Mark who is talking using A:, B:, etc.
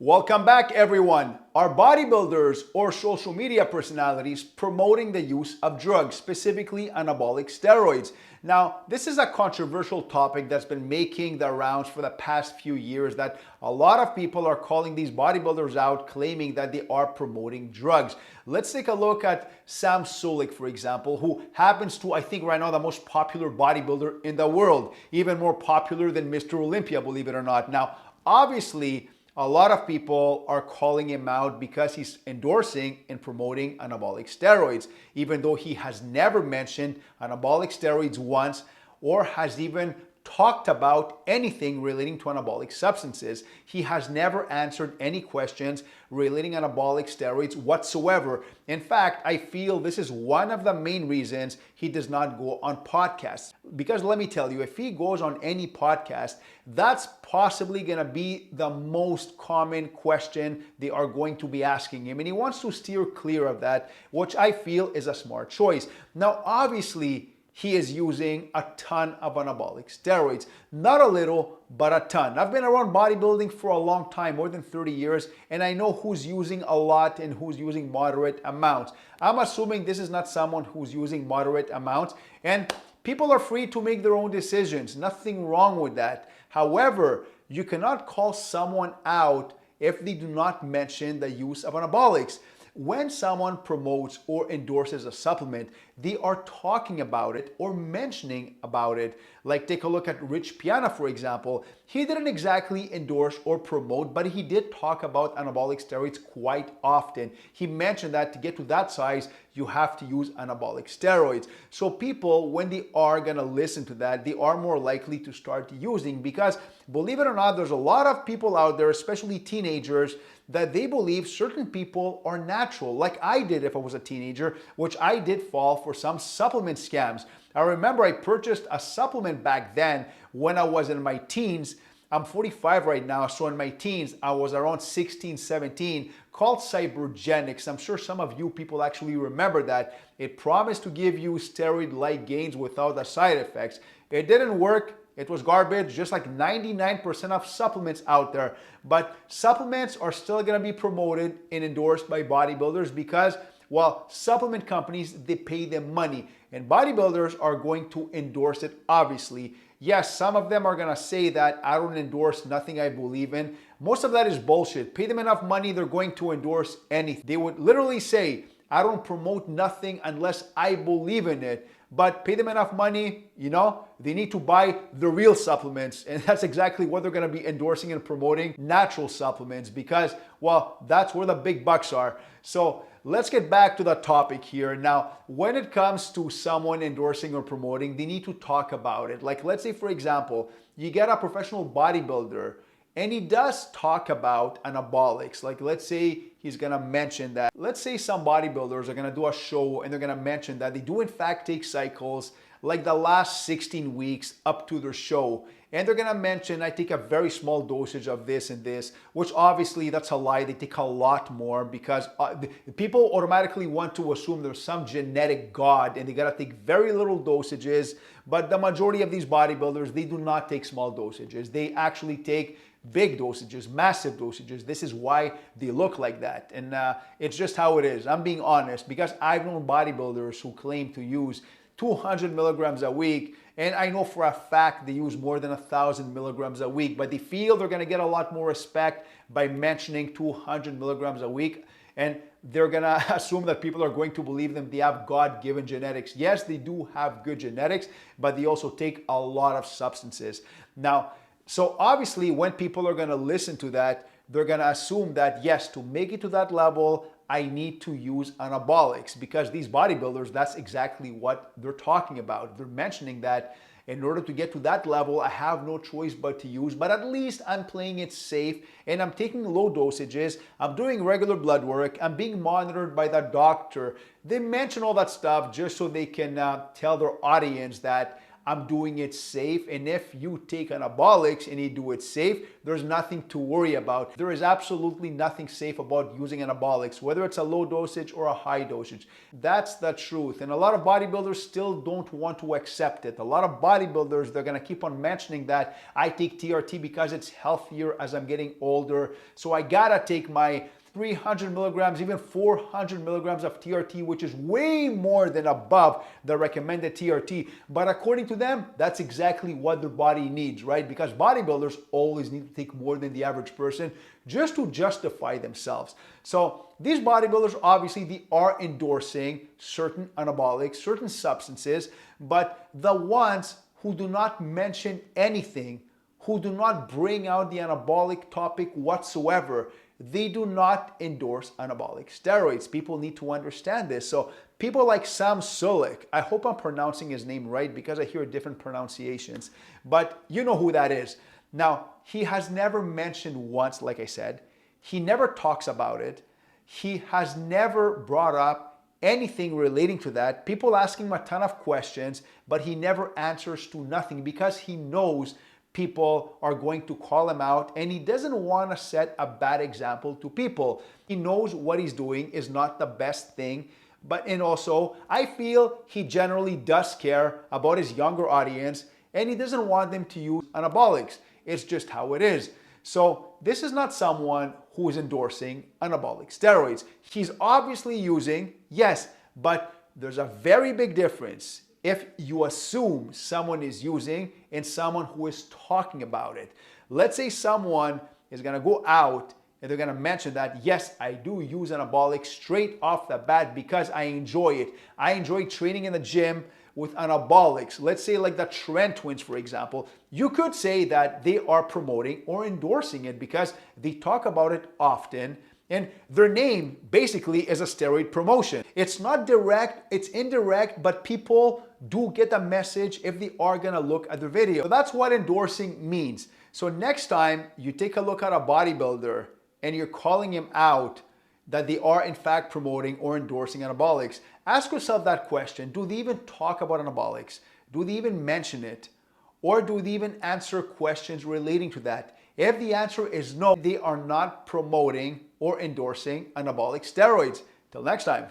A: Welcome back, everyone. Are bodybuilders or social media personalities promoting the use of drugs, specifically anabolic steroids? Now, this is a controversial topic that's been making the rounds for the past few years, that a lot of people are calling these bodybuilders out, claiming that they are promoting drugs. Let's take a look at Sam Sulek, for example, who happens to, I think right now, the most popular bodybuilder in the world, even more popular than Mr. Olympia, believe it or not. Now, obviously, a lot of people are calling him out because he's endorsing and promoting anabolic steroids, even though he has never mentioned anabolic steroids once or has even talked about anything relating to anabolic substances. He has never answered any questions relating anabolic steroids whatsoever. In fact, I feel this is one of the main reasons he does not go on podcasts. Because let me tell you, if he goes on any podcast, that's possibly going to be the most common question they are going to be asking him. And he wants to steer clear of that, which I feel is a smart choice. Now, obviously, he is using a ton of anabolic steroids. Not a little, but a ton. I've been around bodybuilding for a long time, more than 30 years, and I know who's using a lot and who's using moderate amounts. I'm assuming this is not someone who's using moderate amounts, and people are free to make their own decisions. Nothing wrong with that. However, you cannot call someone out if they do not mention the use of anabolics. When someone promotes or endorses a supplement, they are talking about it or mentioning about it. Like, take a look at Rich Piana, for example. He didn't exactly endorse or promote, but he did talk about anabolic steroids quite often. He mentioned that to get to that size, you have to use anabolic steroids. So people, when they are gonna listen to that, they are more likely to start using, because believe it or not, there's a lot of people out there, especially teenagers, that they believe certain people are natural, like I did if I was a teenager, which I did fall for some supplement scams. I remember I purchased a supplement back then when I was in my teens. I'm 45 right now, so in my teens, I was around 16, 17, called Cybergenics. I'm sure some of you people actually remember that. It promised to give you steroid-like gains without the side effects. It didn't work. It was garbage, just like 99% of supplements out there. But supplements are still gonna be promoted and endorsed by bodybuilders because, well, supplement companies, they pay them money. And bodybuilders are going to endorse it, obviously. Yes, some of them are gonna say that I don't endorse nothing I believe in. Most of that is bullshit. Pay them enough money, they're going to endorse anything. They would literally say, I don't promote nothing unless I believe in it. But pay them enough money, they need to buy the real supplements. And that's exactly what they're gonna be endorsing and promoting, natural supplements, because, well, that's where the big bucks are. So let's get back to the topic here. Now, when it comes to someone endorsing or promoting, they need to talk about it. Like, let's say, for example, you get a professional bodybuilder and he does talk about anabolics. Like, let's say he's gonna mention that. Let's say some bodybuilders are gonna do a show and they're gonna mention that they do in fact take cycles like the last 16 weeks up to their show. And they're gonna mention, I take a very small dosage of this and this, which obviously that's a lie. They take a lot more because people automatically want to assume there's some genetic god and they gotta take very little dosages. But the majority of these bodybuilders, they do not take small dosages. They actually take big dosages, massive dosages. This is why they look like that. And it's just how it is. I'm being honest because I've known bodybuilders who claim to use 200 milligrams a week. And I know for a fact they use more than 1,000 milligrams a week, but they feel they're gonna get a lot more respect by mentioning 200 milligrams a week. And they're gonna assume that people are going to believe them. They have God-given genetics. Yes, they do have good genetics, but they also take a lot of substances. Now, so obviously when people are gonna listen to that, they're gonna assume that, yes, to make it to that level, I need to use anabolics, because these bodybuilders, that's exactly what they're talking about. They're mentioning that in order to get to that level, I have no choice but to use, but at least I'm playing it safe and I'm taking low dosages. I'm doing regular blood work. I'm being monitored by the doctor. They mention all that stuff just so they can tell their audience that I'm doing it safe. And if you take anabolics and you do it safe, there's nothing to worry about. There is absolutely nothing safe about using anabolics, whether it's a low dosage or a high dosage. That's the truth. And a lot of bodybuilders still don't want to accept it. A lot of bodybuilders, they're gonna keep on mentioning that I take TRT because it's healthier as I'm getting older. So I gotta take my 300 milligrams, even 400 milligrams of TRT, which is way more than above the recommended TRT. But according to them, that's exactly what their body needs, right? Because bodybuilders always need to take more than the average person just to justify themselves. So these bodybuilders, obviously, they are endorsing certain anabolics, certain substances, but the ones who do not mention anything, who do not bring out the anabolic topic whatsoever, they do not endorse anabolic steroids. People need to understand this. So people like Sam Sulek, I hope I'm pronouncing his name right because I hear different pronunciations, but you know who that is. Now, he has never mentioned once, like I said, he never talks about it. He has never brought up anything relating to that. People ask him a ton of questions, but he never answers to nothing because he knows people are going to call him out and he doesn't want to set a bad example to people. He knows what he's doing is not the best thing, and also I feel he generally does care about his younger audience and he doesn't want them to use anabolics. It's just how it is. So this is not someone who is endorsing anabolic steroids. He's obviously using, yes, but there's a very big difference if you assume someone is using and someone who is talking about it. Let's say someone is gonna go out and they're gonna mention that, yes, I do use anabolic straight off the bat because I enjoy it. I enjoy training in the gym with anabolics. Let's say like the Trent twins, for example. You could say that they are promoting or endorsing it because they talk about it often. And their name basically is a steroid promotion. It's not direct, it's indirect, but people do get the message if they are gonna look at the video. So that's what endorsing means. So next time you take a look at a bodybuilder and you're calling him out that they are in fact promoting or endorsing anabolics, ask yourself that question. Do they even talk about anabolics? Do they even mention it? Or do they even answer questions relating to that? If the answer is no, they are not promoting or endorsing anabolic steroids. Till next time.